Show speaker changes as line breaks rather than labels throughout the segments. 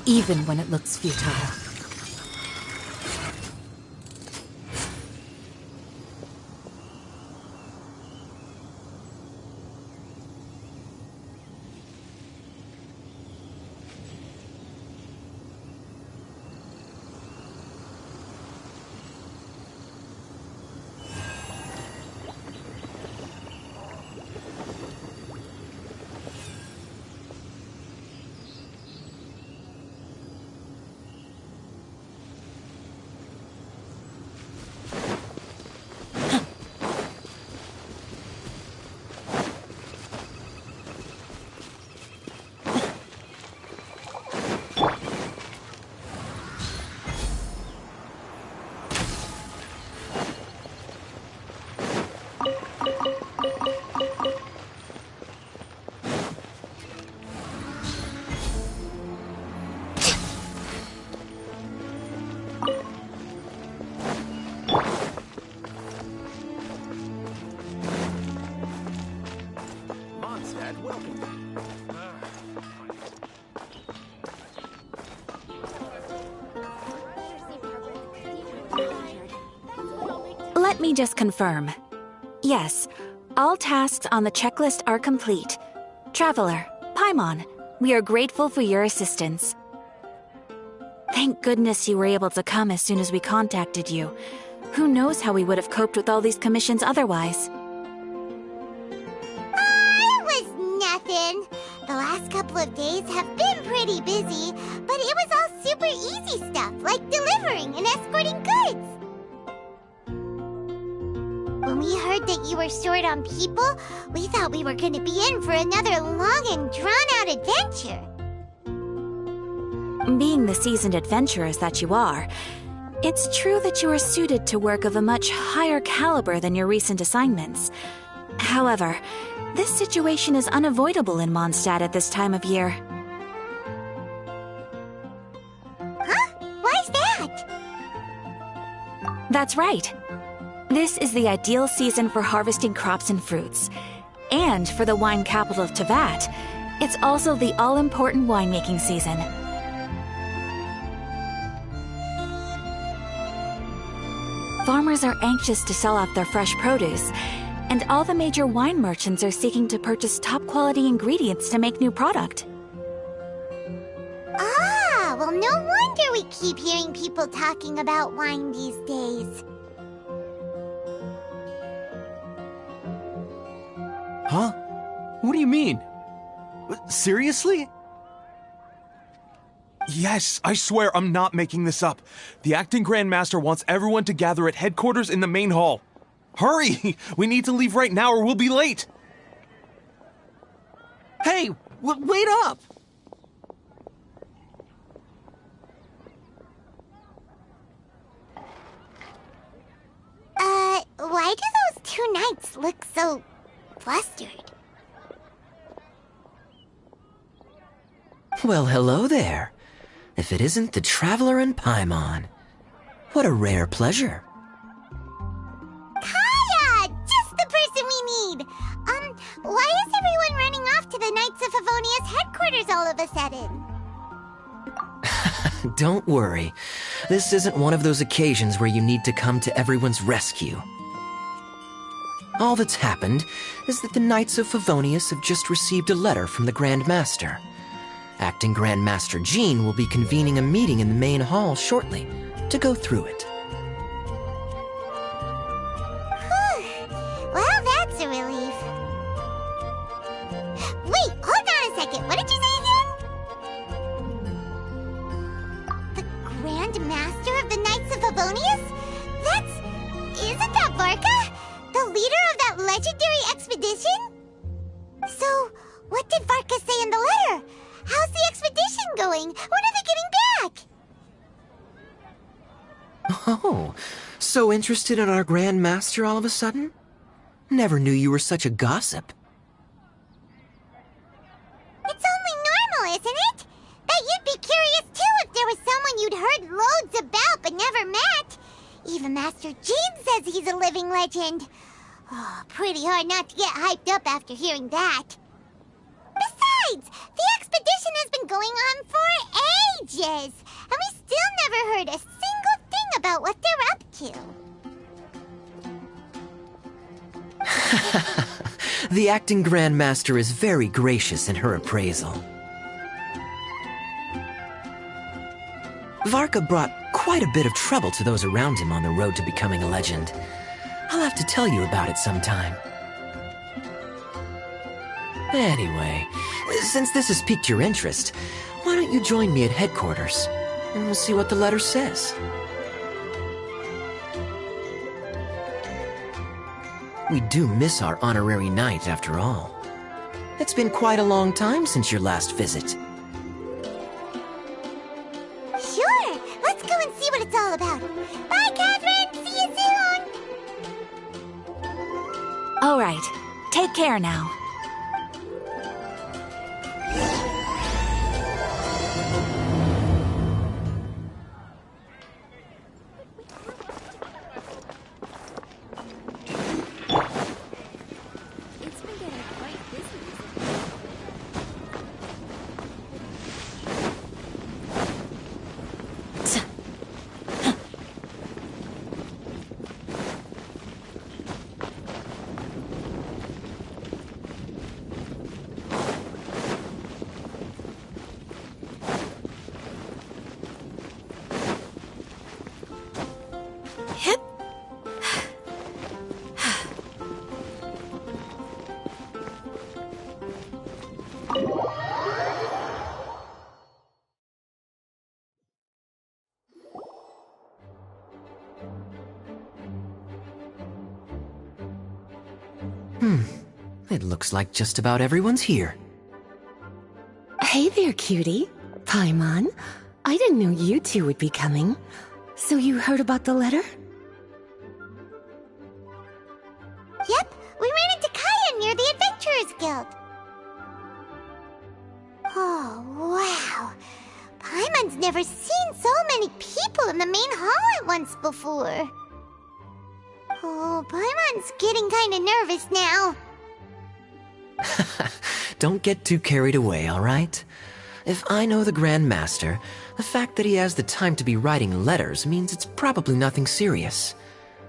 even when it looks futile.
Let me just confirm. Yes, all tasks on the checklist are complete. Traveler, Paimon, we are grateful for your assistance. Thank goodness you were able to come as soon as we contacted you. Who knows how we would have coped with all these commissions otherwise?
It was nothing. The last couple of days have been pretty busy, but it was all super easy stuff, like delivering and escorting goods. When we heard that you were short on people, we thought we were going to be in for another long and drawn-out adventure.
Being the seasoned adventurers that you are, it's true that you are suited to work of a much higher caliber than your recent assignments. However, this situation is unavoidable in Mondstadt at this time of year.
Huh? Why's that?
That's right. This is the ideal season for harvesting crops and fruits. And for the wine capital of Teyvat, it's also the all-important winemaking season. Farmers are anxious to sell off their fresh produce, and all the major wine merchants are seeking to purchase top-quality ingredients to make new product.
Ah, well, no wonder we keep hearing people talking about wine these days.
Huh? What do you mean? Seriously?
Yes, I swear I'm not making this up. The acting Grand Master wants everyone to gather at headquarters in the main hall. Hurry! We need to leave right now or we'll be late!
Hey, wait up!
Why do those two knights look so flustered?
Well, hello there. If it isn't the Traveler and Paimon. What a rare pleasure.
Kaya! Just the person we need! Why is everyone running off to the Knights of Favonia's headquarters all of a sudden?
Don't worry. This isn't one of those occasions where you need to come to everyone's rescue. All that's happened is that the Knights of Favonius have just received a letter from the Grand Master. Acting Grand Master Jean will be convening a meeting in the main hall shortly to go through it.
Well, that's a relief. Wait, hold on a second. What did you say again? The Grand Master of the Knights of Favonius? Isn't that Varka? The leader of that legendary expedition? So, what did Varka say in the letter? How's the expedition going? When are they getting back?
Oh, so interested in our Grand Master all of a sudden? Never knew you were such a gossip.
It's only normal, isn't it? That you'd be curious too if there was someone you'd heard loads about but never met. Even Master Jean says he's a living legend. Oh, pretty hard not to get hyped up after hearing that. Besides, the expedition has been going on for ages, and we still never heard a single thing about what they're up to.
The acting Grandmaster is very gracious in her appraisal. Varka brought quite a bit of trouble to those around him on the road to becoming a legend. I'll have to tell you about it sometime. Anyway, since this has piqued your interest, why don't you join me at headquarters? And we'll see what the letter says. We do miss our honorary knight, after all. It's been quite a long time since your last visit.
Sure, let's go and see what it's all about. Bye, Catherine! See you soon!
All right. Take care now.
It looks like just about everyone's here.
Hey there, cutie. Paimon. I didn't know you two would be coming. So you heard about the letter?
Yep, we ran into Kaya near the Adventurers Guild. Oh, wow. Paimon's never seen so many people in the main hall at once before. Oh, Paimon's getting kinda nervous now.
Don't get too carried away, all right? If I know the Grand Master, the fact that he has the time to be writing letters means it's probably nothing serious.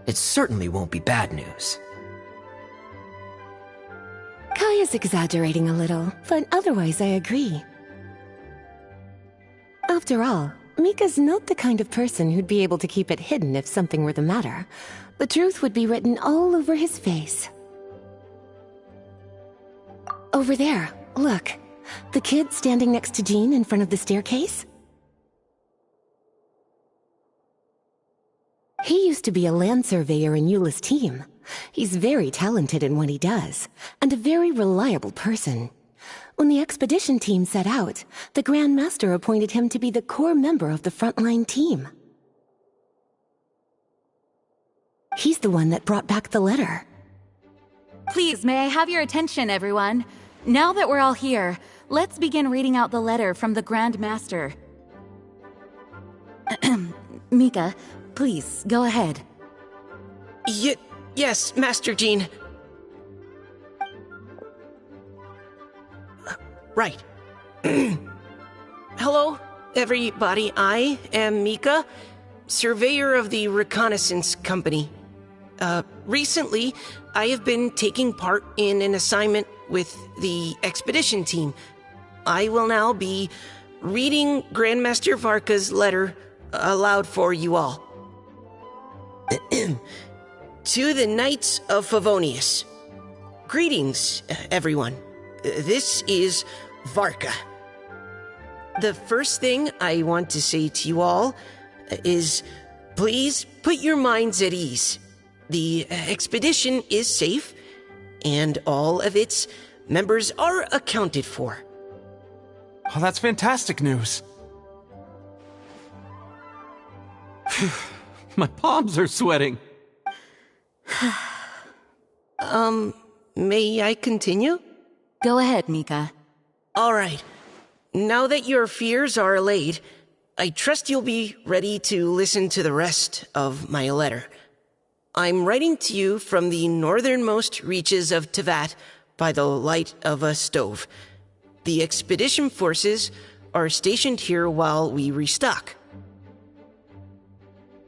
It certainly won't be bad news.
Kaya's exaggerating a little, but otherwise I agree. After all, Mika's not the kind of person who'd be able to keep it hidden if something were the matter. The truth would be written all over his face. Over there, look. The kid standing next to Jean in front of the staircase? He used to be a land surveyor in Eula's team. He's very talented in what he does, and a very reliable person. When the expedition team set out, the Grand Master appointed him to be the core member of the frontline team. He's the one that brought back the letter.
Please, may I have your attention, everyone? Now that we're all here, let's begin reading out the letter from the Grand Master. Mika, please, go ahead.
Yes, Master Jean. Right. Hello, everybody. I am Mika, surveyor of the Reconnaissance Company. Recently, I have been taking part in an assignment with the expedition team. I will now be reading Grandmaster Varka's letter aloud for you all. To the Knights of Favonius. Greetings, everyone. This is Varka. The first thing I want to say to you all is, please put your minds at ease. The expedition is safe, and all of its members are accounted for.
Oh, that's fantastic news. My palms are sweating.
May I continue?
Go ahead, Mika.
All right. Now that your fears are allayed, I trust you'll be ready to listen to the rest of my letter. I'm writing to you from the northernmost reaches of Tevat by the light of a stove. The expedition forces are stationed here while we restock.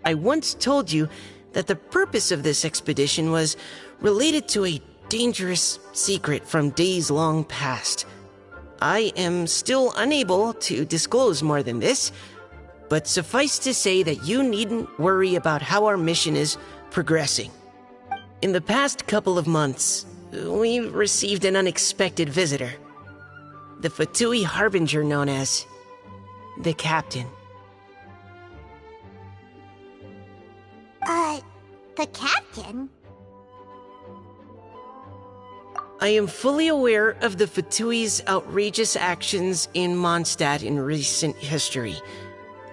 I once told you that the purpose of this expedition was related to a dangerous secret from days long past. I am still unable to disclose more than this, but suffice to say that you needn't worry about how our mission is progressing. In the past couple of months, we received an unexpected visitor. The Fatui Harbinger known as the Captain.
The Captain?
I am fully aware of the Fatui's outrageous actions in Mondstadt in recent history.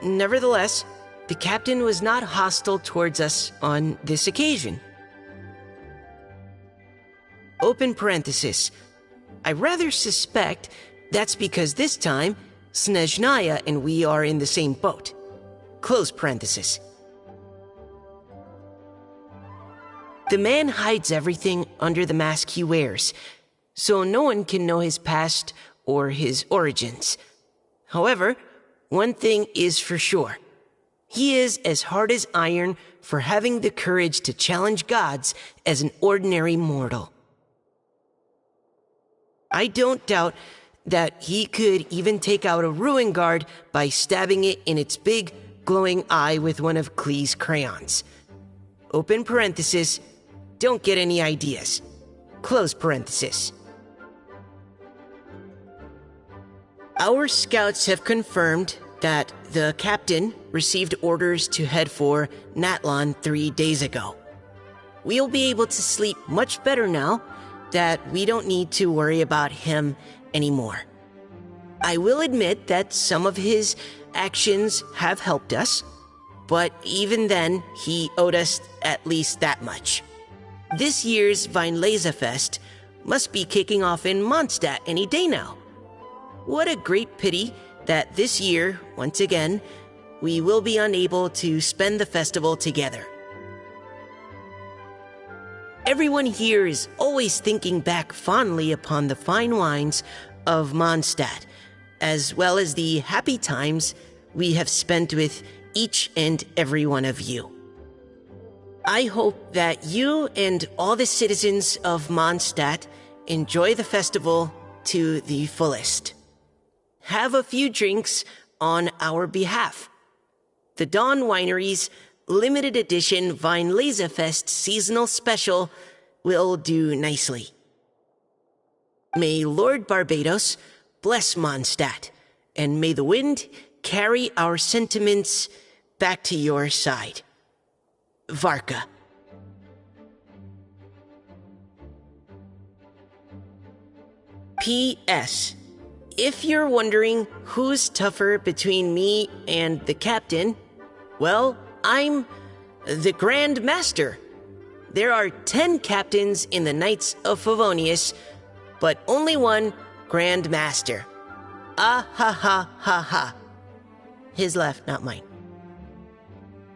Nevertheless, the Captain was not hostile towards us on this occasion. Open parenthesis. I rather suspect that's because this time, Snezhnaya and we are in the same boat. Close parenthesis. The man hides everything under the mask he wears, so no one can know his past or his origins. However, one thing is for sure. He is as hard as iron for having the courage to challenge gods as an ordinary mortal. I don't doubt that he could even take out a ruin guard by stabbing it in its big, glowing eye with one of Klee's crayons. Open parenthesis. Don't get any ideas. Close parenthesis. Our scouts have confirmed that the Captain received orders to head for Natlon 3 days ago. We'll be able to sleep much better now that we don't need to worry about him anymore. I will admit that some of his actions have helped us, but even then, he owed us at least that much. This year's Weinlesefest must be kicking off in Mondstadt any day now. What a great pity that this year, once again, we will be unable to spend the festival together. Everyone here is always thinking back fondly upon the fine wines of Mondstadt, as well as the happy times we have spent with each and every one of you. I hope that you and all the citizens of Mondstadt enjoy the festival to the fullest. Have a few drinks on our behalf. The Dawn Winery's limited edition Weinlesefest seasonal special will do nicely. May Lord Barbados bless Mondstadt, and may the wind carry our sentiments back to your side. Varka. P.S. If you're wondering who's tougher between me and the Captain, well, I'm the Grand Master. There are 10 captains in the Knights of Favonius, but only one Grand Master. Ah ha ha ha ha. His laugh, not mine.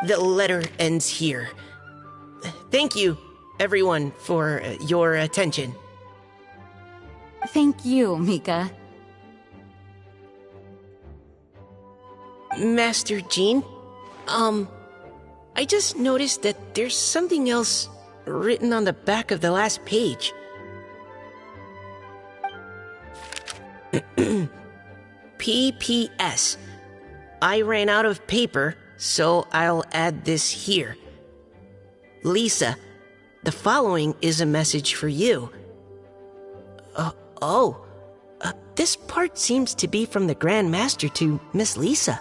The letter ends here. Thank you, everyone, for your attention.
Thank you, Mika.
Master Jean, I just noticed that there's something else written on the back of the last page. P.P.S. I ran out of paper, so I'll add this here. Lisa, the following is a message for you. This part seems to be from the Grand Master to Miss Lisa.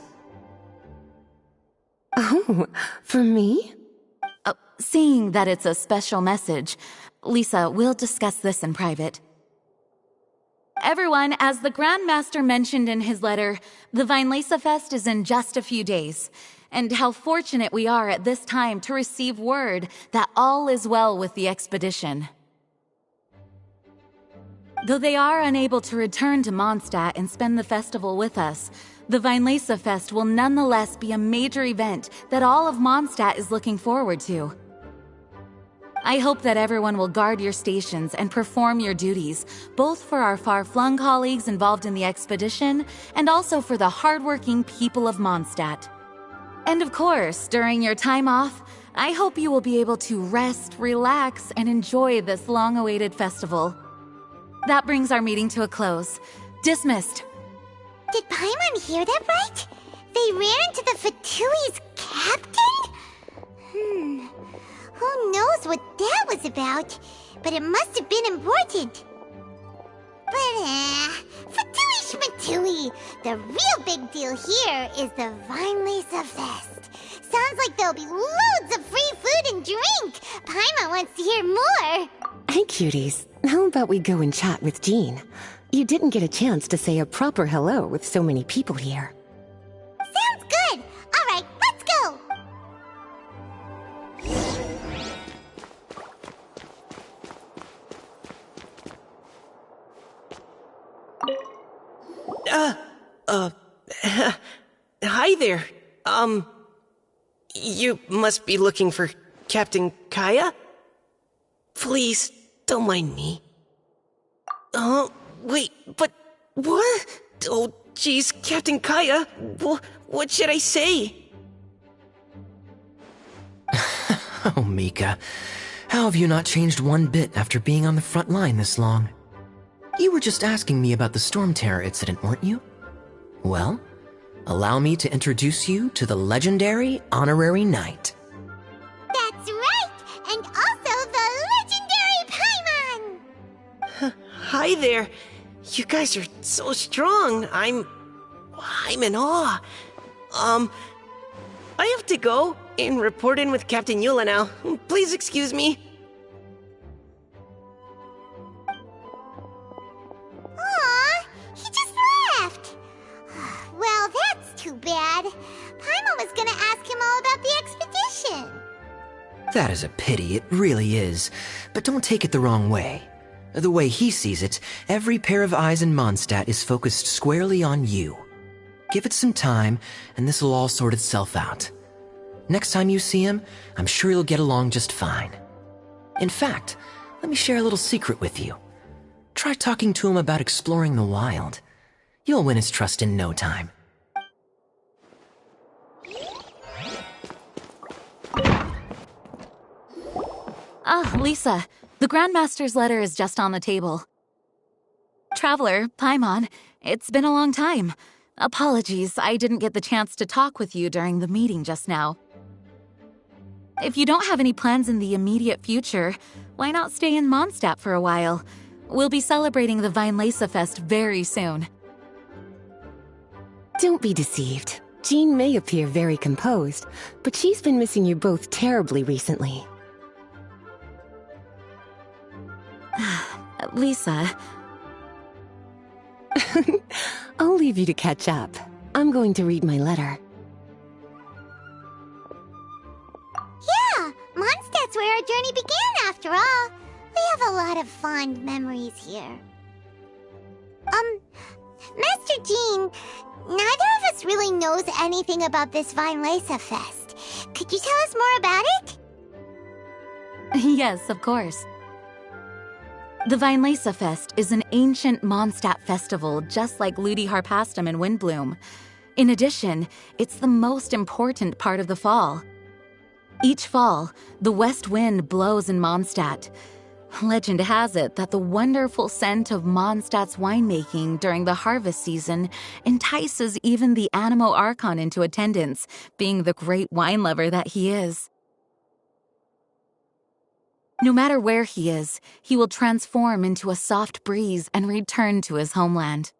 Oh, for me?
Seeing that it's a special message, Lisa, we'll discuss this in private. Everyone, as the Grand Master mentioned in his letter, the Weinlesefest is in just a few days. And how fortunate we are at this time to receive word that all is well with the expedition. Though they are unable to return to Mondstadt and spend the festival with us, the Weinlesefest will nonetheless be a major event that all of Mondstadt is looking forward to. I hope that everyone will guard your stations and perform your duties, both for our far-flung colleagues involved in the expedition and also for the hardworking people of Mondstadt. And of course, during your time off, I hope you will be able to rest, relax, and enjoy this long-awaited festival. That brings our meeting to a close. Dismissed.
Did Paimon hear that right? They ran into the Fatui's captain? Who knows what that was about? But it must have been important. But, Fatui Schmatui! The real big deal here is the Vinelesa Fest. Sounds like there'll be loads of free food and drink. Paimon wants to hear more.
Hey, cuties. How about we go and chat with Jean? You didn't get a chance to say a proper hello with so many people here.
Sounds good. All right, let's go.
Hi there. You must be looking for Captain Kaya? Please, don't mind me. Oh, wait, but what? Oh, geez, Captain Kaya, what should I say?
Oh, Mika. How have you not changed one bit after being on the front line this long? You were just asking me about the Storm Terror incident, weren't you? Well, allow me to introduce you to the legendary Honorary Knight.
That's right, and also the legendary Paimon!
Hi there. You guys are so strong. I'm in awe. I have to go and report in with Captain Eula now. Please excuse me.
Aw, he just left. Well, that's too bad. Paimon was gonna ask him all about the expedition.
That is a pity, it really is. But don't take it the wrong way. The way he sees it, every pair of eyes in Mondstadt is focused squarely on you. Give it some time, and this will all sort itself out. Next time you see him, I'm sure you'll get along just fine. In fact, let me share a little secret with you. Try talking to him about exploring the wild. You'll win his trust in no time.
Ah, Lisa, the Grandmaster's letter is just on the table. Traveler, Paimon, it's been a long time. Apologies, I didn't get the chance to talk with you during the meeting just now. If you don't have any plans in the immediate future, why not stay in Mondstadt for a while? We'll be celebrating the Vinelesa Fest very soon.
Don't be deceived. Jean may appear very composed, but she's been missing you both terribly recently.
Lisa...
I'll leave you to catch up. I'm going to read my letter.
Yeah, Mondstadt's where our journey began after all. We have a lot of fond memories here. Master Jean, neither of us really knows anything about this Vinelesa Fest. Could you tell us more about it?
Yes, of course. The Vinelesa Fest is an ancient Mondstadt festival just like Ludi Harpastum and Windbloom. In addition, it's the most important part of the fall. Each fall, the west wind blows in Mondstadt. Legend has it that the wonderful scent of Mondstadt's winemaking during the harvest season entices even the Animo Archon into attendance, being the great wine lover that he is. No matter where he is, he will transform into a soft breeze and return to his homeland.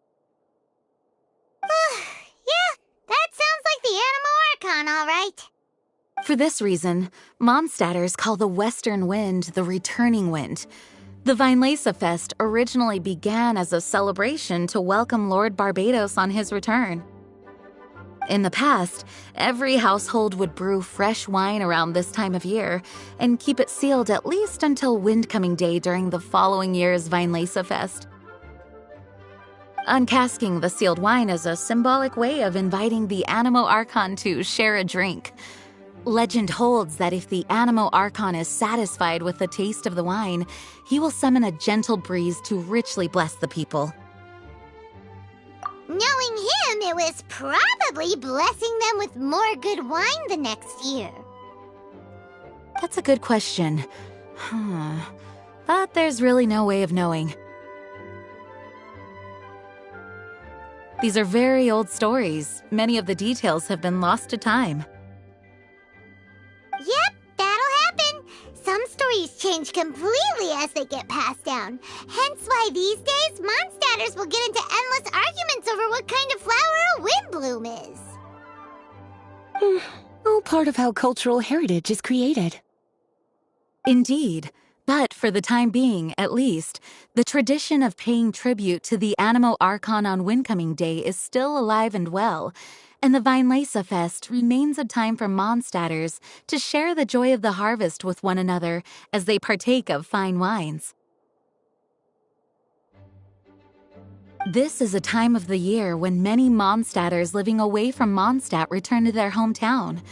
Yeah, that sounds like the Animo Archon, all right.
For this reason, Mondstadters call the western wind the returning wind. The Vinelesa Fest originally began as a celebration to welcome Lord Barbados on his return. In the past, every household would brew fresh wine around this time of year and keep it sealed at least until Windcoming Day during the following year's Vinelesa Fest. Uncasking the sealed wine is a symbolic way of inviting the Animo Archon to share a drink. Legend holds that if the Animo Archon is satisfied with the taste of the wine, he will summon a gentle breeze to richly bless the people.
Knowing him, it was probably blessing them with more good wine the next year.
That's a good question. But there's really no way of knowing. These are very old stories. Many of the details have been lost to time.
Yep, that'll happen. Some stories change completely as they get passed down. Hence why these days, Mondstadters will get into endless arguments over what kind of flower a windbloom is.
All part of how cultural heritage is created.
Indeed. But for the time being, at least, the tradition of paying tribute to the Animo Archon on Windcoming Day is still alive and well, and the Weinlese Fest remains a time for Mondstadters to share the joy of the harvest with one another as they partake of fine wines. This is a time of the year when many Mondstadters living away from Mondstadt return to their hometown.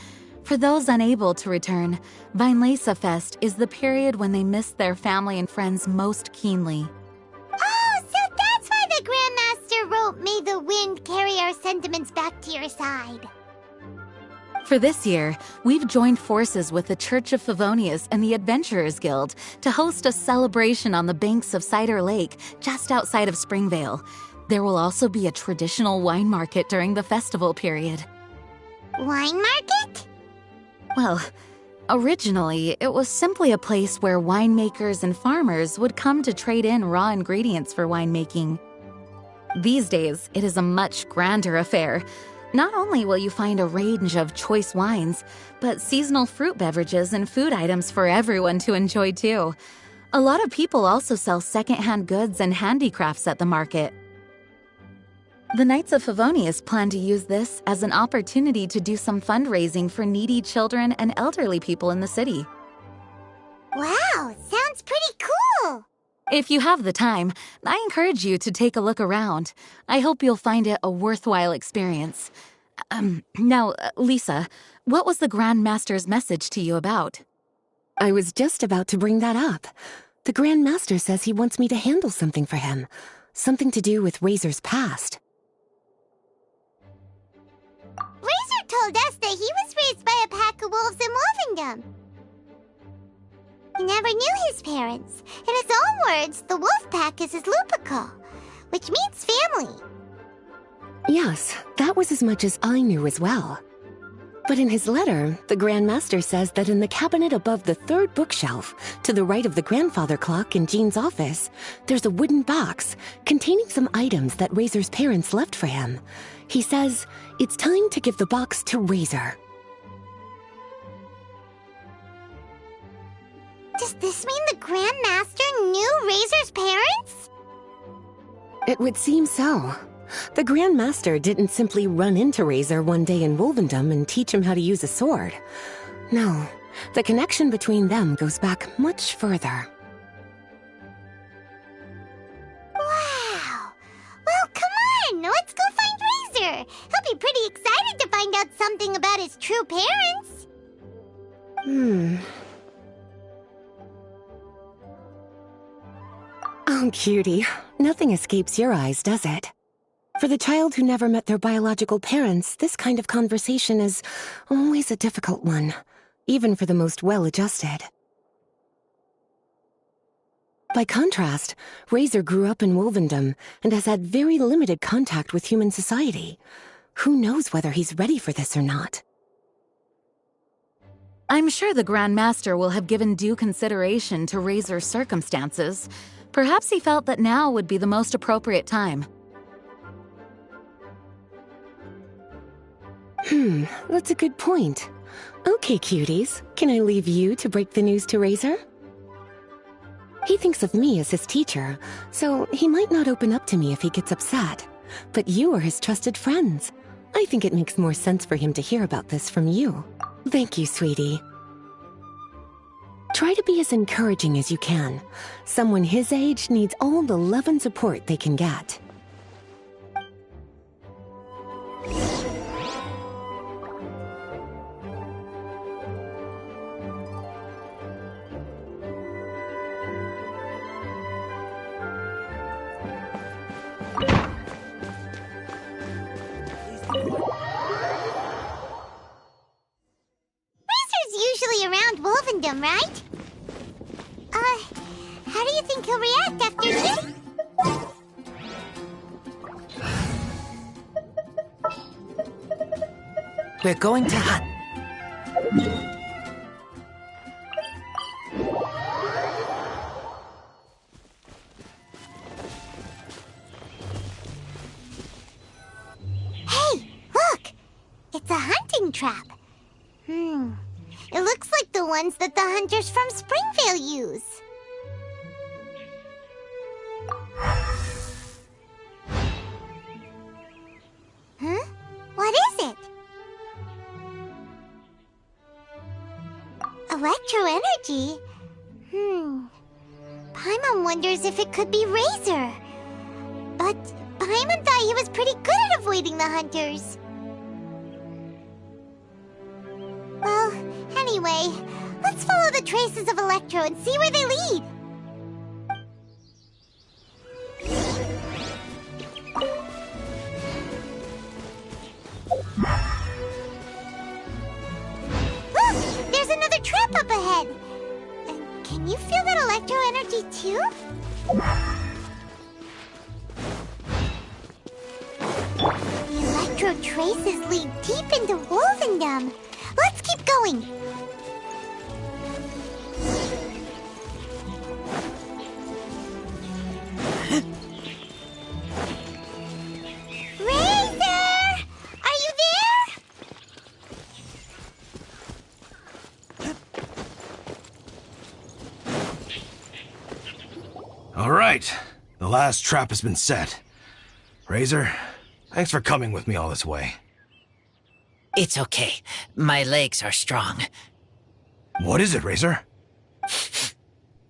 For those unable to return, Weinlese Fest is the period when they miss their family and friends most keenly.
Oh, so that's why the Grandmaster wrote, "May the wind carry our sentiments back to your side."
For this year, we've joined forces with the Church of Favonius and the Adventurers Guild to host a celebration on the banks of Cider Lake, just outside of Springvale. There will also be a traditional wine market during the festival period.
Wine market?
Well, originally, it was simply a place where winemakers and farmers would come to trade in raw ingredients for winemaking. These days, it is a much grander affair. Not only will you find a range of choice wines, but seasonal fruit beverages and food items for everyone to enjoy too. A lot of people also sell secondhand goods and handicrafts at the market. The Knights of Favonius plan to use this as an opportunity to do some fundraising for needy children and elderly people in the city.
Wow, sounds pretty cool!
If you have the time, I encourage you to take a look around. I hope you'll find it a worthwhile experience. Now, Lisa, what was the Grand Master's message to you about?
I was just about to bring that up. The Grand Master says he wants me to handle something for him. Something to do with Razor's past.
Razor told us that he was raised by a pack of wolves in Wolvendom. He never knew his parents. In his own words, the wolf pack is his lupical, which means family.
Yes, that was as much as I knew as well. But in his letter, the Grand Master says that in the cabinet above the third bookshelf, to the right of the grandfather clock in Jean's office, there's a wooden box containing some items that Razor's parents left for him. He says it's time to give the box to Razor.
Does this mean the Grand Master knew Razor's parents?
It would seem so. The Grand Master didn't simply run into Razor one day in Wolvendom and teach him how to use a sword. No, the connection between them goes back much further.
Wow! Well, come on! Let's go find Razor! He'll be pretty excited to find out something about his true parents!
Oh, cutie. Nothing escapes your eyes, does it? For the child who never met their biological parents, this kind of conversation is always a difficult one, even for the most well-adjusted. By contrast, Razor grew up in Wolvendom and has had very limited contact with human society. Who knows whether he's ready for this or not?
I'm sure the Grand Master will have given due consideration to Razor's circumstances. Perhaps he felt that now would be the most appropriate time.
That's a good point. Okay, cuties, can I leave you to break the news to Razor? He thinks of me as his teacher, so he might not open up to me if he gets upset. But you are his trusted friends. I think it makes more sense for him to hear about this from you. Thank you, sweetie. Try to be as encouraging as you can. Someone his age needs all the love and support they can get.
him, right? How do you think he'll react after this?
We're going to hunt.
Hey, look! It's a hunting trap. It looks like the ones that the hunters from Springvale use. Huh? What is it? Electro energy? Paimon wonders if it could be Razor. But Paimon thought he was pretty good at avoiding the hunters. Well, anyway, let's follow the traces of Electro and see where they lead. Look! There's another trap up ahead! And can you feel that Electro energy too? The Electro traces lead deep into Wolvendom. Let's keep going! Razor! Are you there?
All right. The last trap has been set. Razor, thanks for coming with me all this way.
It's okay. My legs are strong.
What is it, Razor?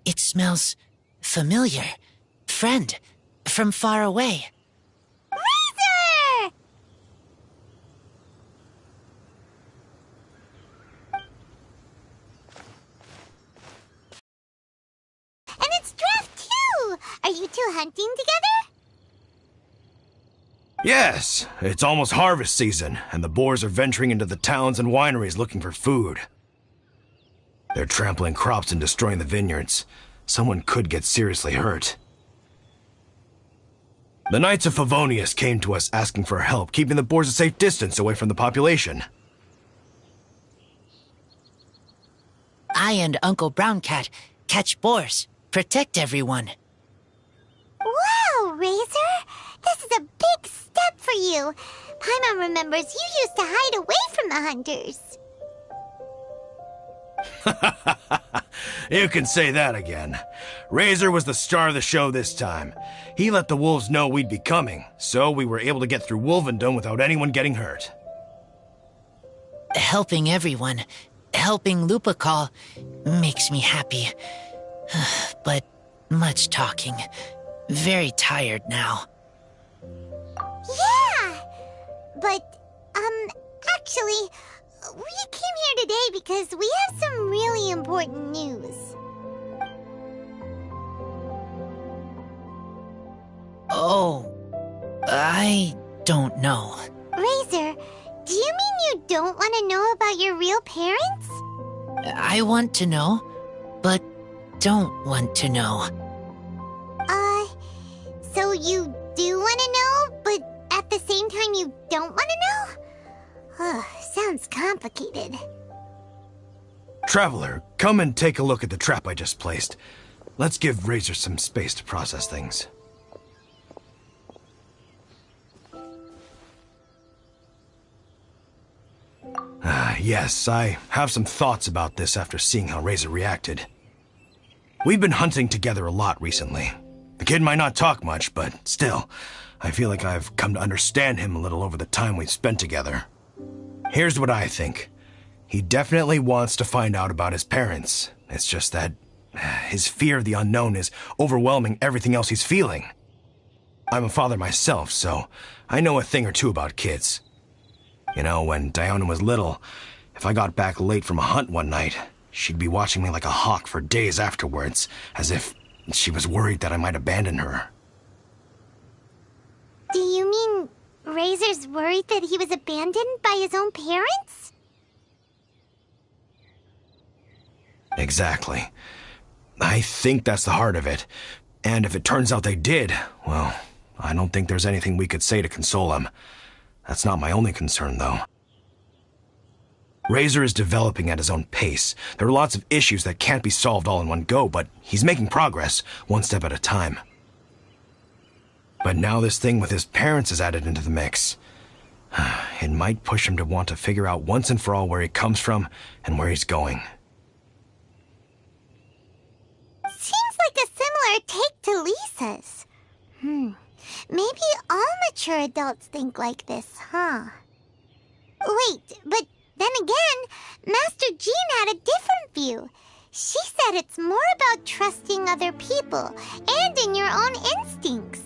It smells familiar. Friend, from far away.
Razor! And it's Draft too! Are you two hunting together?
Yes, it's almost harvest season, and the boars are venturing into the towns and wineries looking for food. They're trampling crops and destroying the vineyards. Someone could get seriously hurt. The Knights of Favonius came to us asking for help, keeping the boars a safe distance away from the population.
I and Uncle Browncat catch boars, protect everyone.
Wow, Razor! This is a big step for you. Paimon remembers you used to hide away from the hunters.
You can say that again. Razor was the star of the show this time. He let the wolves know we'd be coming, so we were able to get through Wolvendom without anyone getting hurt.
Helping everyone, helping Lupical, makes me happy. But much talking. Very tired now.
Yeah! But, actually, we came here today because we have some really important news.
Oh, I don't know.
Razor, do you mean you don't want to know about your real parents?
I want to know, but don't want to know.
So you do want to know, but at the same time you don't want to know? Sounds complicated.
Traveler, come and take a look at the trap I just placed. Let's give Razor some space to process things. Yes, I have some thoughts about this after seeing how Razor reacted. We've been hunting together a lot recently. The kid might not talk much, but still, I feel like I've come to understand him a little over the time we've spent together. Here's what I think. He definitely wants to find out about his parents. It's just that his fear of the unknown is overwhelming everything else he's feeling. I'm a father myself, so I know a thing or two about kids. You know, when Diana was little, if I got back late from a hunt one night, she'd be watching me like a hawk for days afterwards, as if she was worried that I might abandon her.
Do you mean Razor's worried that he was abandoned by his own parents?
Exactly. I think that's the heart of it. And if it turns out they did, well, I don't think there's anything we could say to console him. That's not my only concern, though. Razor is developing at his own pace. There are lots of issues that can't be solved all in one go, but he's making progress, one step at a time. But now this thing with his parents is added into the mix. It might push him to want to figure out once and for all where he comes from and where he's going.
Seems like a similar take to Lisa's. Maybe all mature adults think like this, huh? Wait, but then again, Master Jean had a different view. She said it's more about trusting other people and in your own instincts.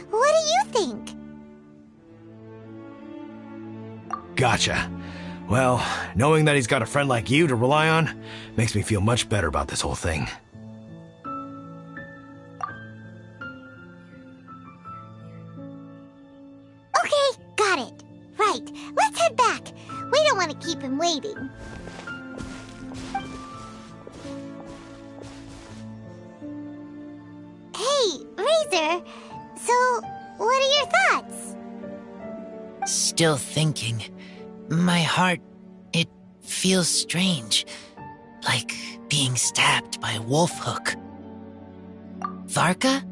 What do you think?
Gotcha. Well, knowing that he's got a friend like you to rely on makes me feel much better about this whole thing.
Okay, got it. Right, let's head back. We don't want to keep him waiting. Hey, Razor. So, what are your thoughts?
Still thinking. My heart, it feels strange. Like being stabbed by a wolf hook. Varka?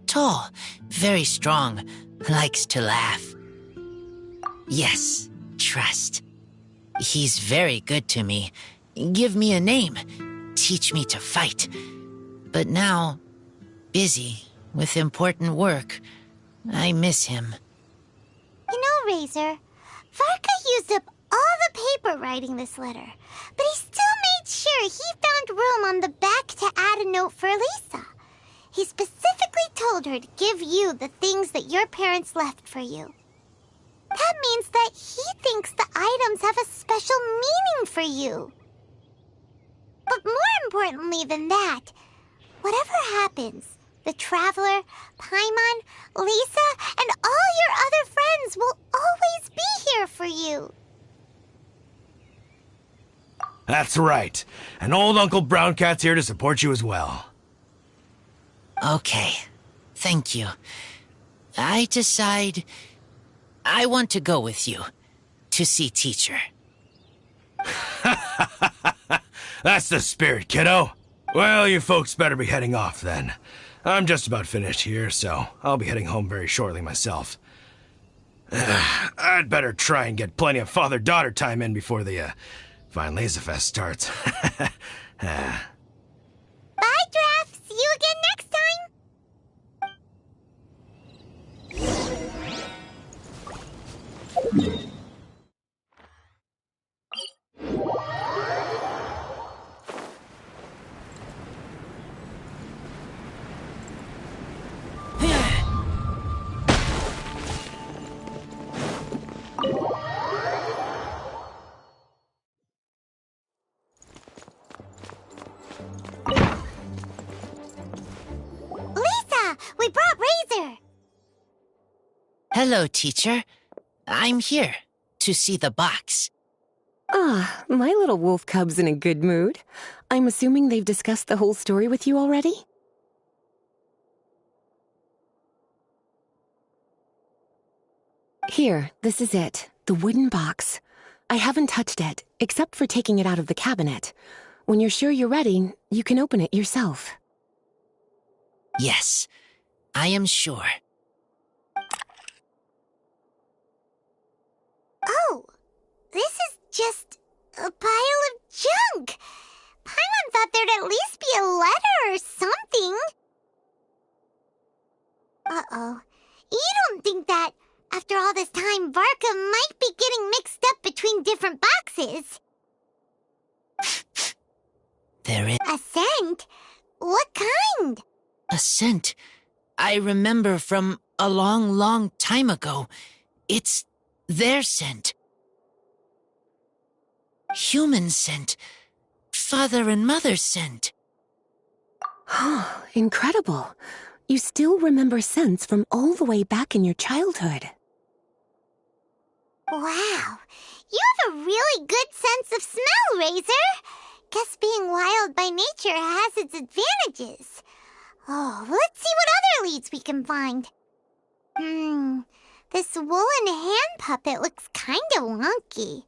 Tall, very strong, likes to laugh. Yes, trust. He's very good to me. Give me a name. Teach me to fight. But now, busy with important work. I miss him.
You know, Razor, Varka used up all the paper writing this letter, but he still made sure he found room on the back to add a note for Lisa. He specifically told her to give you the things that your parents left for you. That means that he thinks the items have a special meaning for you. But more importantly than that, whatever happens, the Traveler, Paimon, Lisa, and all your other friends will always be here for you.
That's right. And old Uncle Brown Cat's here to support you as well.
Okay, thank you. I decide I want to go with you to see teacher.
That's the spirit, kiddo. Well, you folks better be heading off then. I'm just about finished here, so I'll be heading home very shortly myself. I'd better try and get plenty of father-daughter time in before the Vine Laser Fest starts.
Bye, Draf. See you again next time. Lisa, we brought Razor.
Hello, teacher. I'm here to see the box.
Ah, my little wolf cub's in a good mood. I'm assuming they've discussed the whole story with you already? Here, this is it, the wooden box. I haven't touched it, except for taking it out of the cabinet. When you're sure you're ready, you can open it yourself.
Yes, I am sure.
Oh, this is just a pile of junk. Paimon thought there'd at least be a letter or something. Uh-oh. You don't think that, after all this time, Varka might be getting mixed up between different boxes?
There is
A scent? What kind?
a scent I remember from a long, long time ago. It's their scent. Human scent. Father and mother's scent.
Oh, incredible. You still remember scents from all the way back in your childhood.
Wow. You have a really good sense of smell, Razor. Guess being wild by nature has its advantages. Oh, let's see what other leads we can find. This woolen hand puppet looks kinda wonky.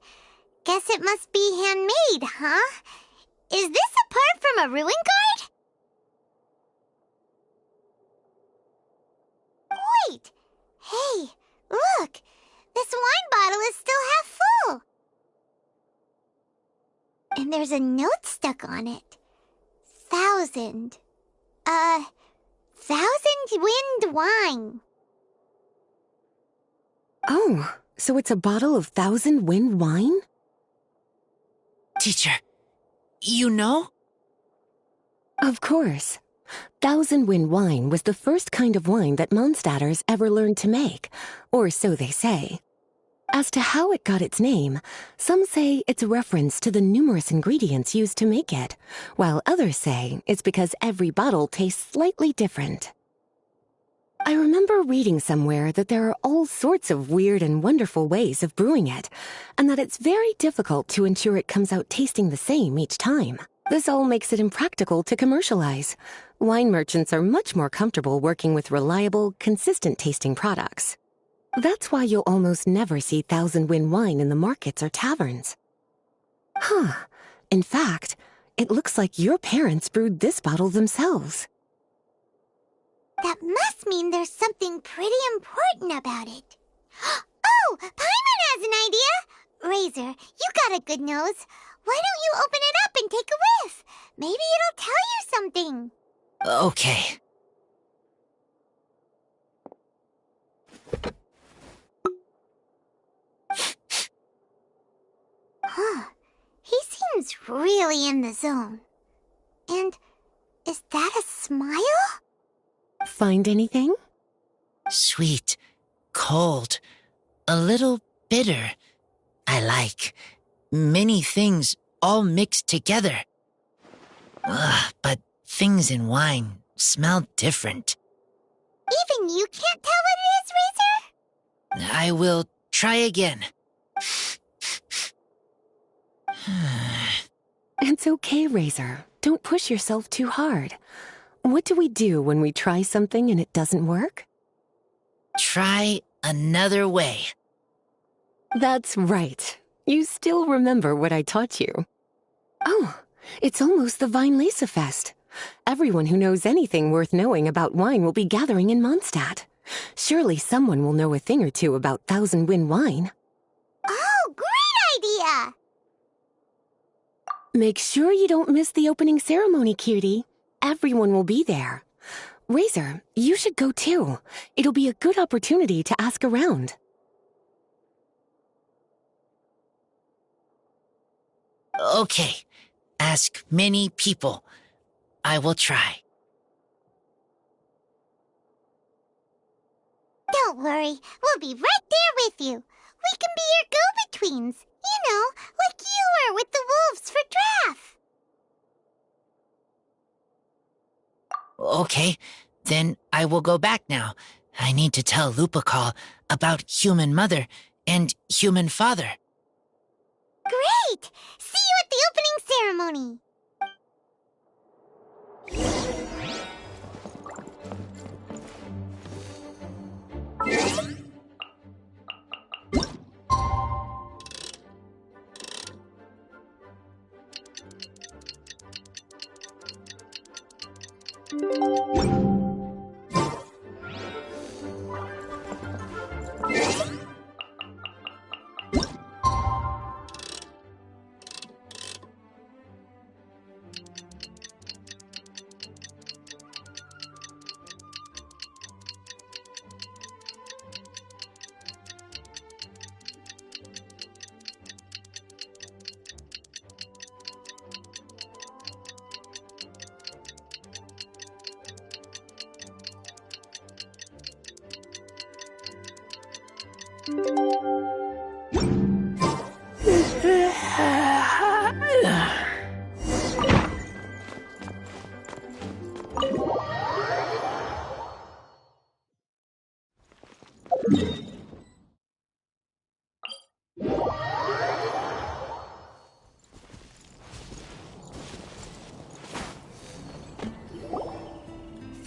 Guess it must be handmade, huh? Is this a part from a ruin guard? Wait! Hey, look! This wine bottle is still half full! And there's a note stuck on it. 1,000 wind wine.
Oh, so it's a bottle of 1,000 wind wine?
Teacher, you know?
Of course. 1,000 wind wine was the first kind of wine that Mondstadters ever learned to make, or so they say. As to how it got its name, some say it's a reference to the numerous ingredients used to make it, while others say it's because every bottle tastes slightly different. I remember reading somewhere that there are all sorts of weird and wonderful ways of brewing it, and that it's very difficult to ensure it comes out tasting the same each time. This all makes it impractical to commercialize. Wine merchants are much more comfortable working with reliable, consistent-tasting products. That's why you'll almost never see 1,000 wind wine in the markets or taverns. Huh. In fact, it looks like your parents brewed this bottle themselves.
That must mean there's something pretty important about it. Oh, Paimon has an idea! Razor, you got a good nose. Why don't you open it up and take a whiff? Maybe it'll tell you something.
Okay.
Huh. He seems really in the zone. And is that a smile?
Find anything?
Sweet, cold, a little bitter. I like. Many things all mixed together. But things in wine smell different.
Even you can't tell what it is, Razor?
I will try again.
It's okay, Razor. Don't push yourself too hard. What do we do when we try something and it doesn't work?
Try another way.
That's right. You still remember what I taught you. Oh, it's almost the Weinlese Fest. Everyone who knows anything worth knowing about wine will be gathering in Mondstadt. Surely someone will know a thing or two about 1,000 wind wine.
Oh, great idea!
Make sure you don't miss the opening ceremony, cutie. Everyone will be there. Razor, you should go too. It'll be a good opportunity to ask around.
Okay. Ask many people. I will try.
Don't worry, we'll be right there with you. We can be your go-betweens. You know, like you were with the wolves for Draff.
Okay, then I will go back now. I need to tell Lupacol about Human Mother and Human Father.
Great! See you at the opening ceremony.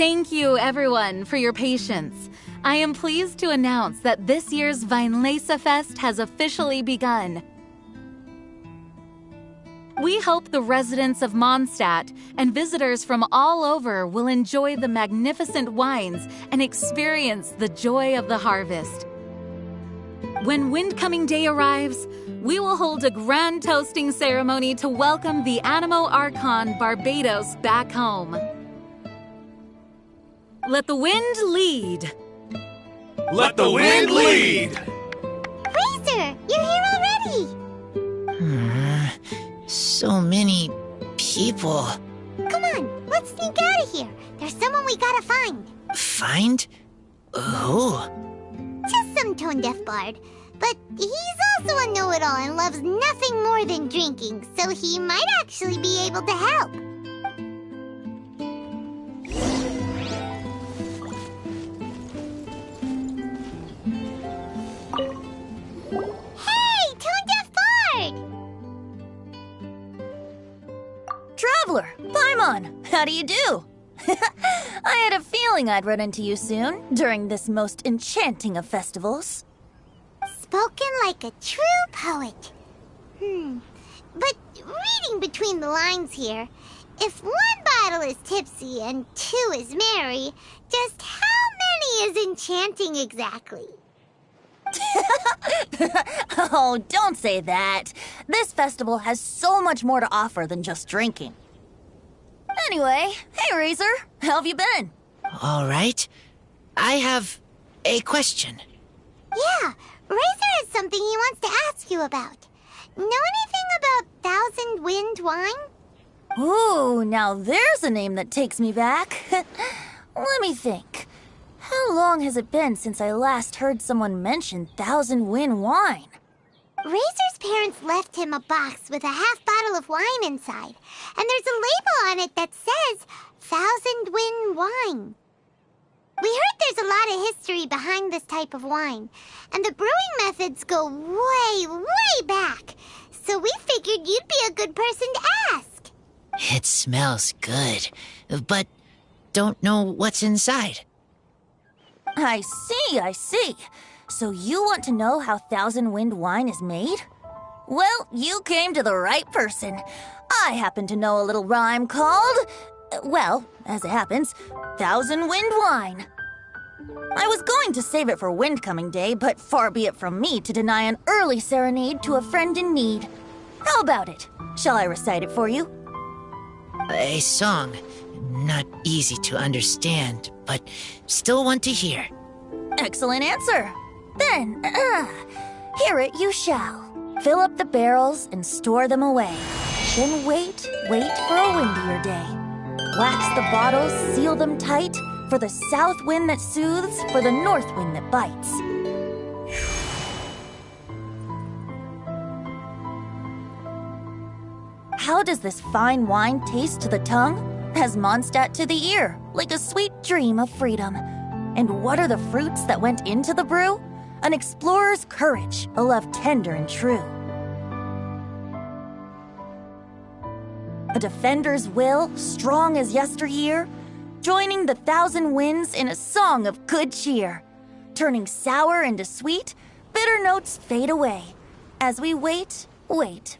Thank you, everyone, for your patience. I am pleased to announce that this year's Weinlese Fest has officially begun. We hope the residents of Mondstadt and visitors from all over will enjoy the magnificent wines and experience the joy of the harvest. When Windcoming Day arrives, we will hold a grand toasting ceremony to welcome the Animo Archon Barbados back home. Let the wind lead.
Let the wind lead!
Razor, you're here already!
So many people.
Come on, let's sneak out of here. There's someone we gotta find.
Find? Who?
Just some tone-deaf bard. But he's also a know-it-all and loves nothing more than drinking, so he might actually be able to help. Hey, tone-deaf bard!
Traveler, Paimon, how do you do? I had a feeling I'd run into you soon, during this most enchanting of festivals.
Spoken like a true poet. But reading between the lines here, if one bottle is tipsy and two is merry, just how many is enchanting exactly?
Oh, don't say that. This festival has so much more to offer than just drinking. Anyway, hey Razor, how have you been?
All right. I have a question.
Yeah, Razor has something he wants to ask you about. Know anything about Thousand Wind wine?
Ooh, now there's a name that takes me back. Let me think. How long has it been since I last heard someone mention Thousand Wind wine?
Razor's parents left him a box with a half bottle of wine inside, and there's a label on it that says Thousand Wind wine. We heard there's a lot of history behind this type of wine, and the brewing methods go way, way back, so we figured you'd be a good person to ask.
It smells good, but don't know what's inside.
I see. So you want to know how Thousand Wind wine is made? Well, you came to the right person. I happen to know a little rhyme called, well, as it happens, Thousand Wind wine. I was going to save it for Windcoming Day, but far be it from me to deny an early serenade to a friend in need. How about it? Shall I recite it for you?
A song. Not easy to understand, but still want to hear.
Excellent answer. Then, hear it you shall. Fill up the barrels and store them away. Then wait for a windier day. Wax the bottles, seal them tight, for the south wind that soothes, for the north wind that bites. How does this fine wine taste to the tongue? As Mondstadt to the ear, like a sweet dream of freedom. And what are the fruits that went into the brew? An explorer's courage, a love tender and true. A defender's will, strong as yesteryear, joining the thousand winds in a song of good cheer. Turning sour into sweet, bitter notes fade away, as we wait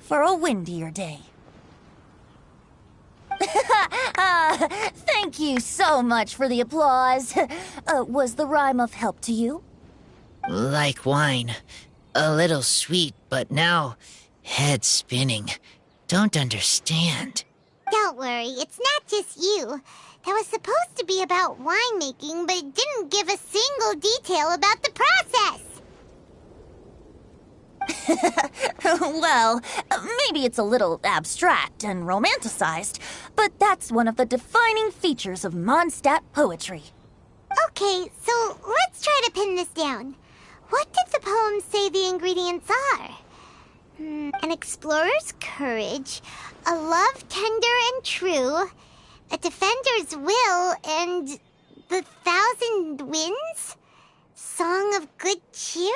for a windier day. Thank you so much for the applause. Was the rhyme of help to you?
Like wine. A little sweet, but now head spinning. Don't understand.
Don't worry, it's not just you. That was supposed to be about winemaking, but it didn't give a single detail about the process.
Well, maybe it's a little abstract and romanticized, but that's one of the defining features of Mondstadt poetry.
Okay, so let's try to pin this down. What did the poem say the ingredients are? An explorer's courage, a love tender and true, a defender's will, and the thousand winds? Song of good cheer?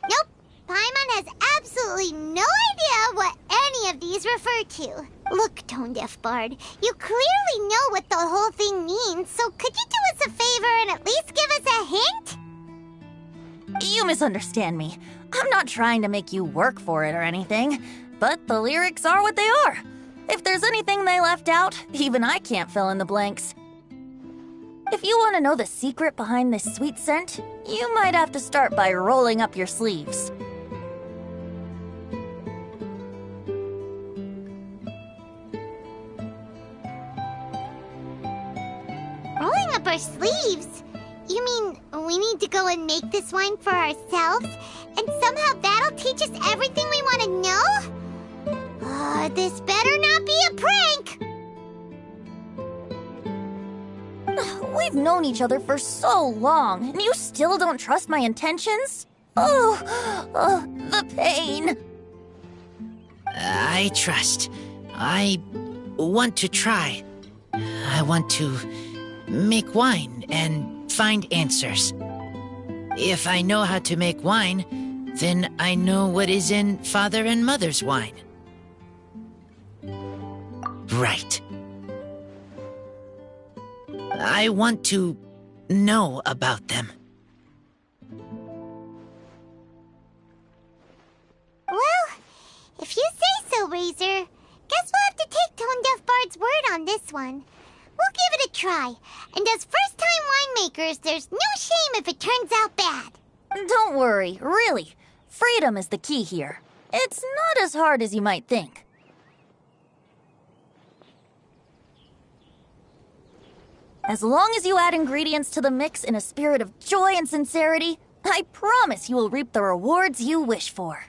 Nope. Paimon has absolutely no idea what any of these is refer to? Look, Tone Deaf Bard, you clearly know what the whole thing means, so could you do us a favor and at least give us a hint?
You misunderstand me. I'm not trying to make you work for it or anything, but the lyrics are what they are. If there's anything they left out, even I can't fill in the blanks. If you want to know the secret behind this sweet scent, you might have to start by rolling up your sleeves.
Rolling up our sleeves? You mean we need to go and make this wine for ourselves? And somehow that'll teach us everything we want to know? This better not be a prank!
We've known each other for so long, and you still don't trust my intentions? Oh, the pain.
I trust. I want to try. I want to make wine and find answers. If I know how to make wine, then I know what is in Father and Mother's wine. Right. I want to know about them.
Well, if you say so, Razor, guess we'll have to take Tone Deaf Bard's word on this one. We'll give it a try, and as first-time winemakers, there's no shame if it turns out bad.
Don't worry, really. Freedom is the key here. It's not as hard as you might think. As long as you add ingredients to the mix in a spirit of joy and sincerity, I promise you will reap the rewards you wish for.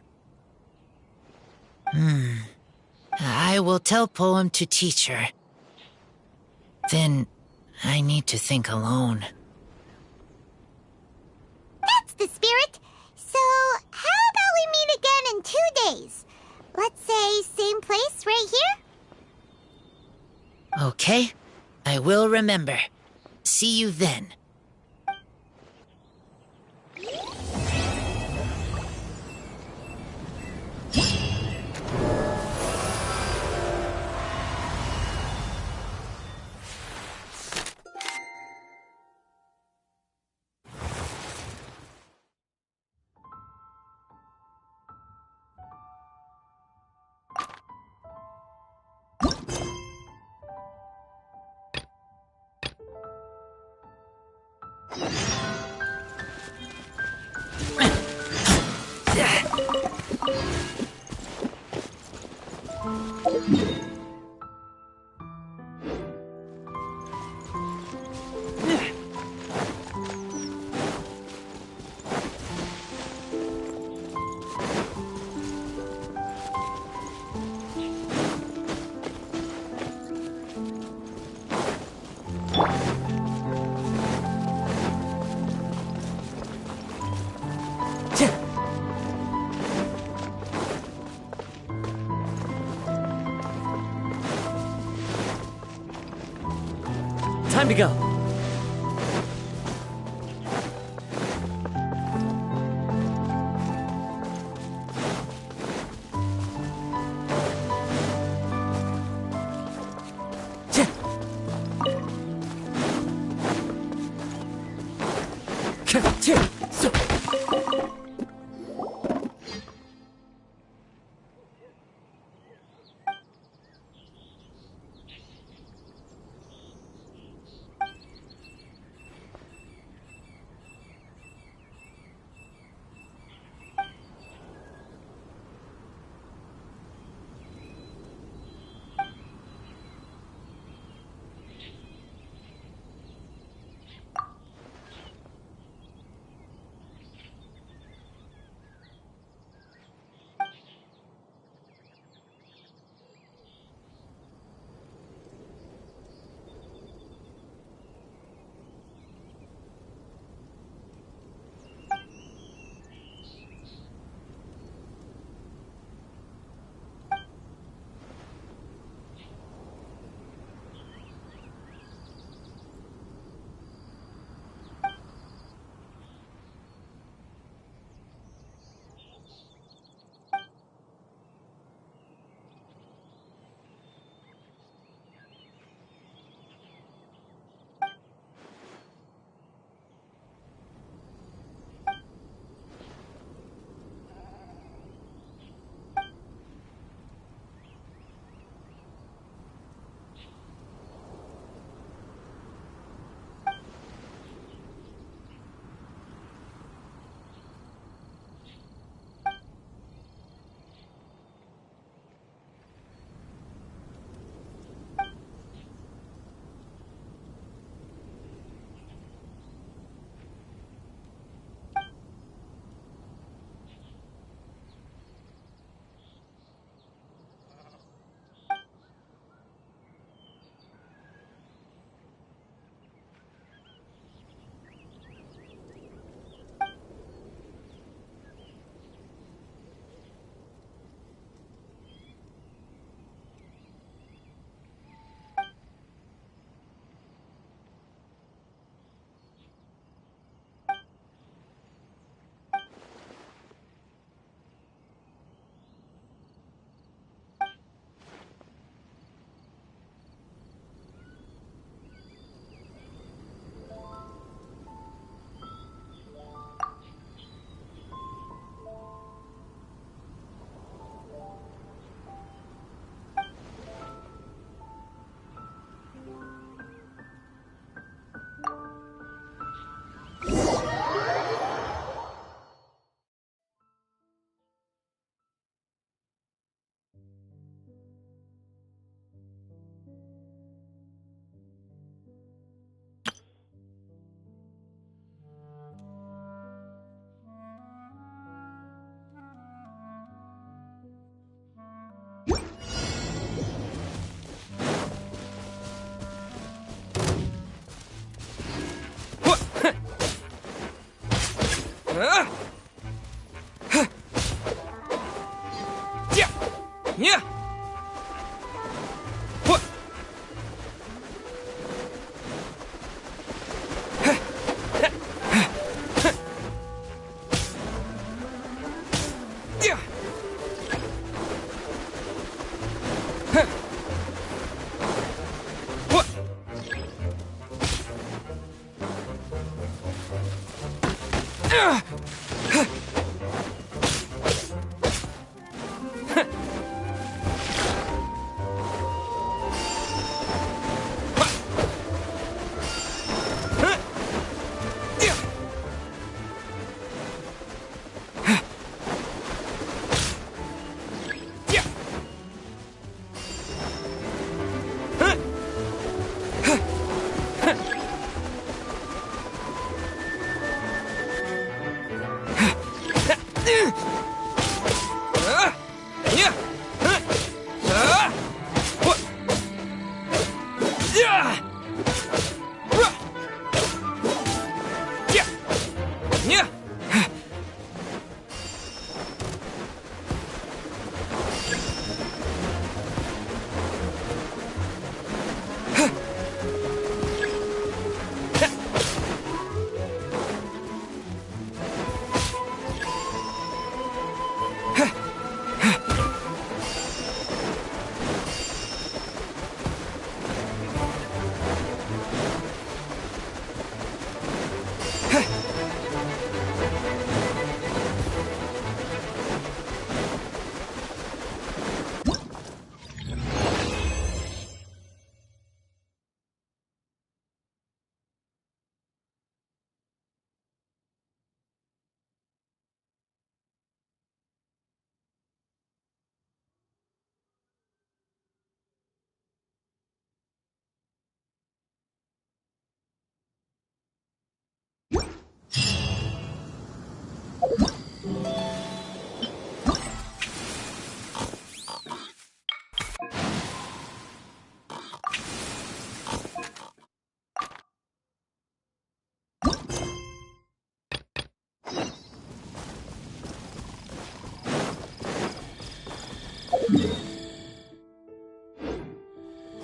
I will tell Poem to teach her. Then I need to think alone.
That's the spirit. So, how about we meet again in 2 days? Let's say same place right here?
Okay, I will remember. See you then.
Time to go.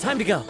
Time to go.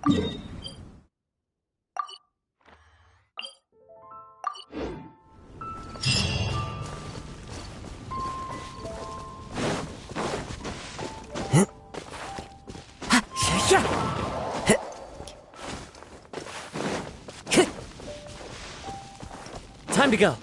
Time to go.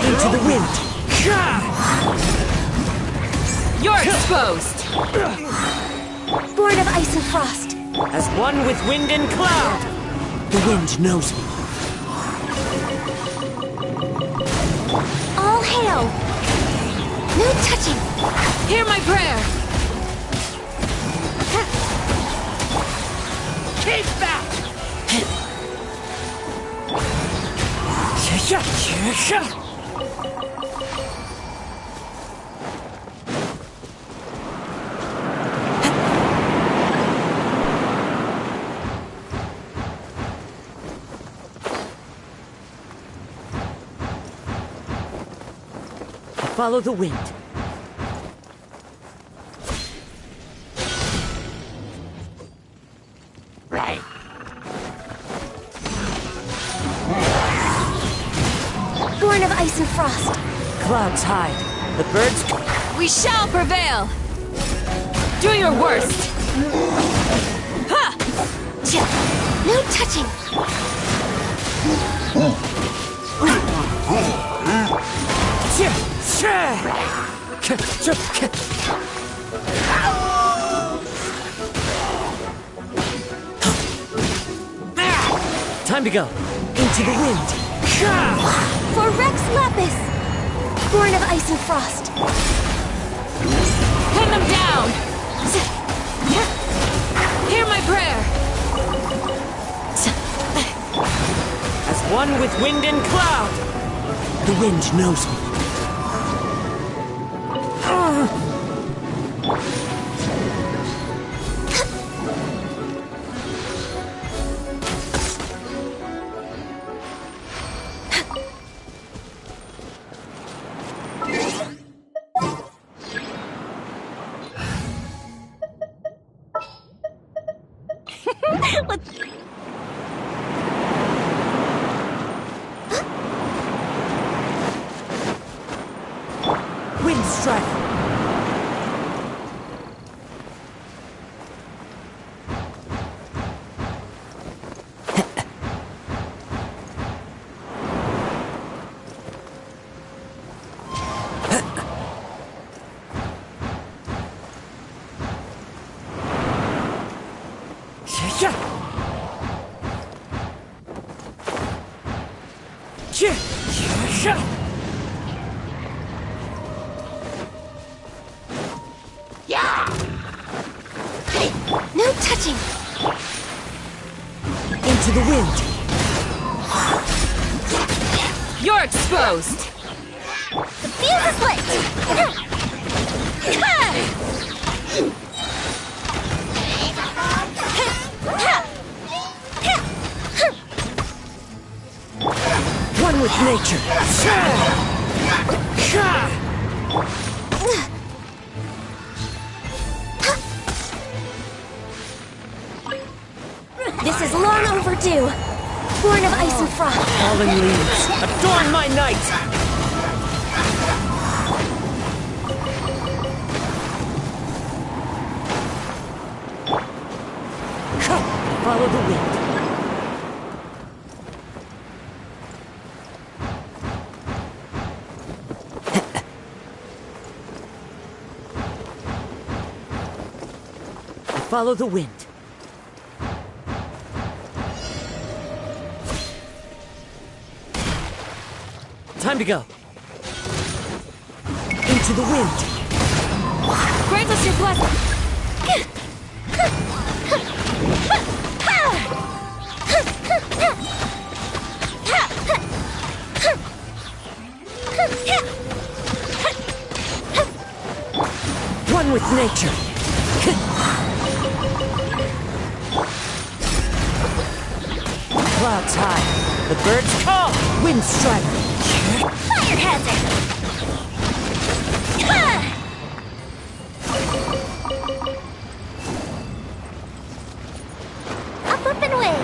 Into the wind.
You're exposed!
Born of ice and frost.
As one with wind and cloud. The wind knows me.
All hail. No touching.
Hear my prayer!
Keep back! Follow the wind.
Right.
Born of ice and frost.
Clouds hide. The birds...
We shall prevail! Do your worst! Ha!
No touching.
Time to go. Into the wind.
For Rex Lapis. Born of ice and frost.
Pin them down! Hear my prayer!
As one with wind and cloud. The wind knows me. Wind strike.
No touching.
Into the wind.
You're exposed!
The fuse is lit.
One with nature.
This is long overdue. Born of ice and frost.
Fallen leaves. Adorn my night. Follow the wind. Follow the wind. Time to go. Into the wind.
Grant us your blessing!
one with nature. Clouds high, the birds call, wind strike.
Fire hazard! Up and away!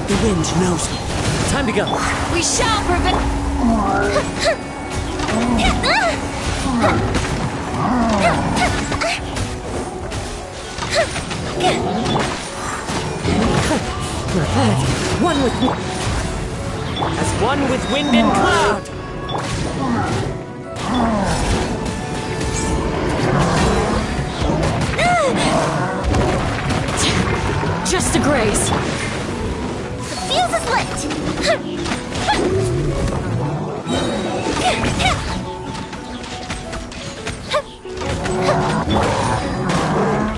The wind knows me. Time to go.
We shall prevent...
We're ahead. One with... As one with wind and cloud. Just a graze.
The fuse is lit!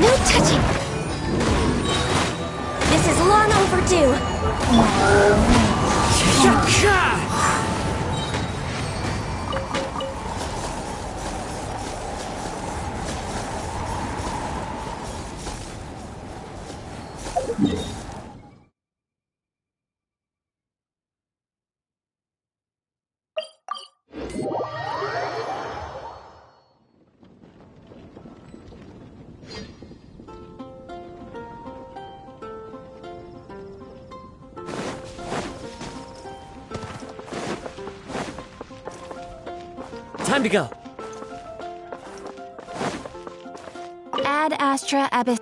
No touching! This is long overdue!
Time to go.
Ad Astra Abyss.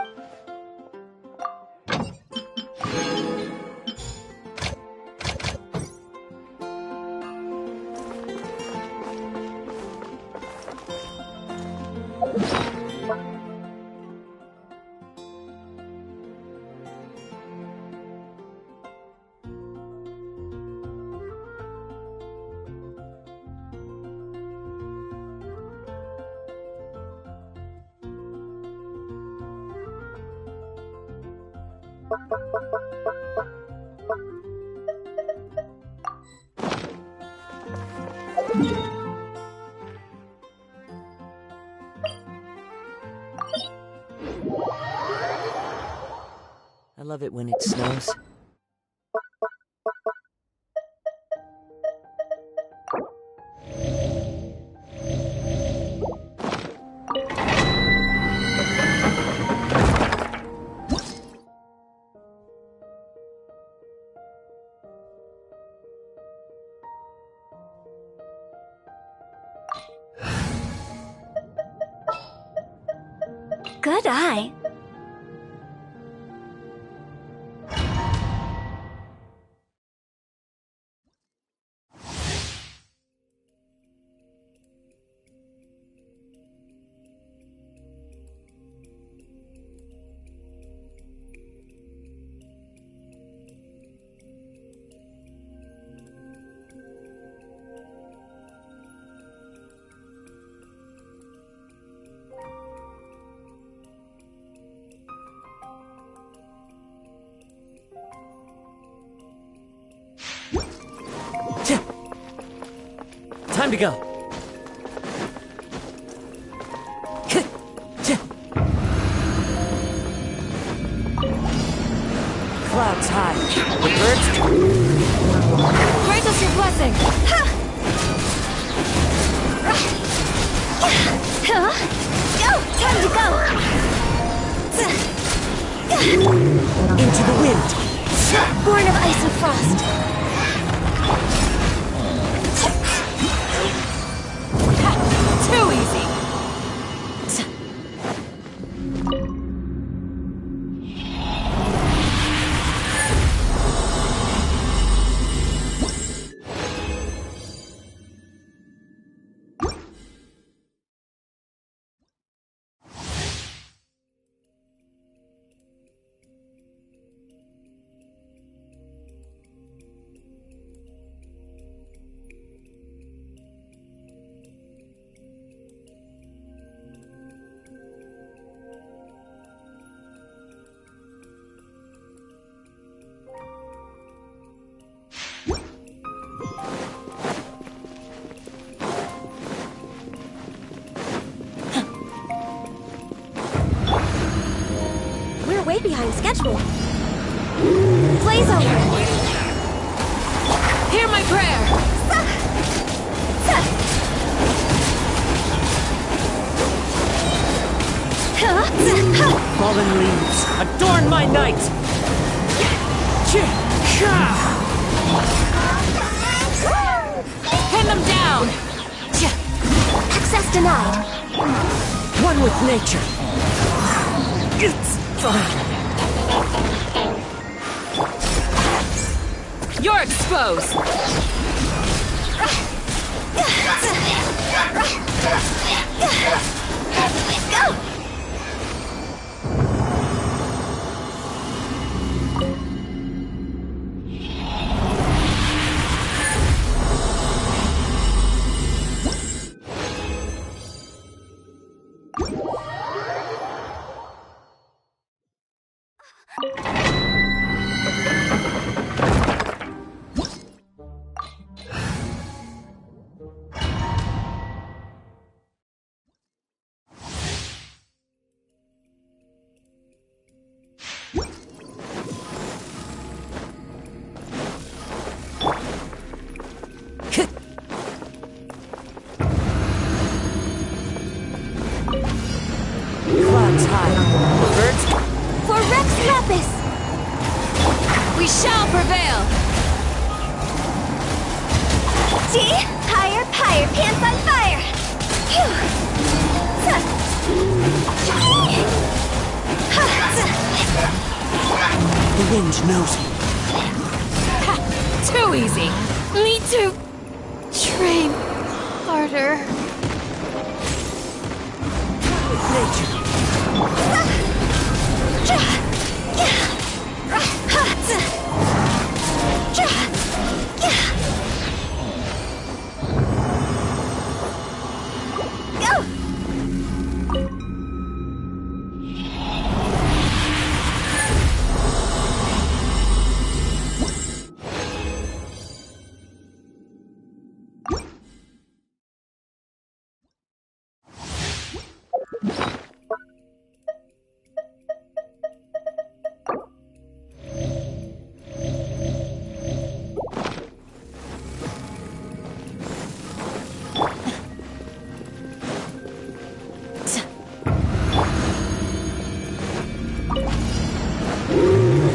I love it when it snows.
Good eye.
Time to go. Clouds high. The birds...
Grant us your blessing!
Go! Time to go!
Into the wind.
Born of ice and frost.
Too easy!
We're way behind schedule. Blaze over.
Hear my prayer!
Fallen leaves, adorn my night!
Pin them down!
Access denied.
One with nature. It's fine.
You're exposed!
Go!
Clouds high. Birds.
For Rex Lapis!
We shall prevail!
See? Higher, higher, pants on fire! Phew!
The wind knows me.
Ha! Too easy! Need to train harder.
Nature.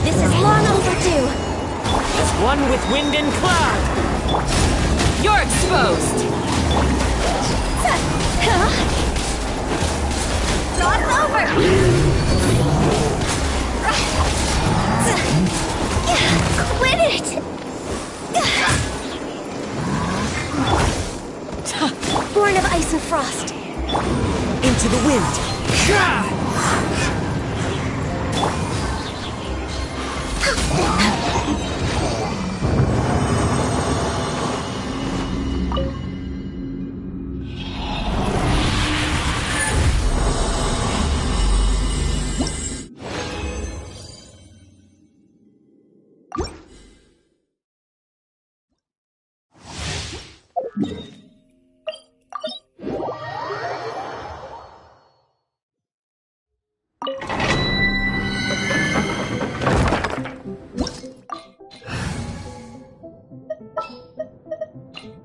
This is long overdue.
As one with wind and cloud.
You're exposed!
It's over! Quit it! Born of ice and frost.
Into the wind.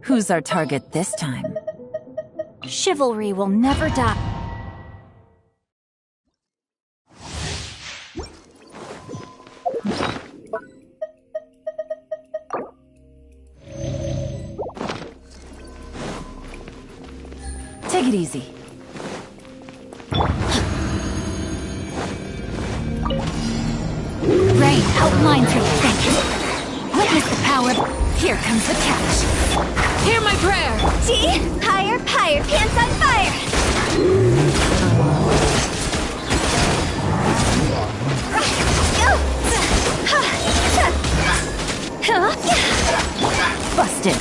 Who's our target this time?
Chivalry will never die.
Take it easy. Rain outline through thick. Witness the power. Here comes the catch. Hear my prayer!
See? Higher, higher, pants on fire!
Busted.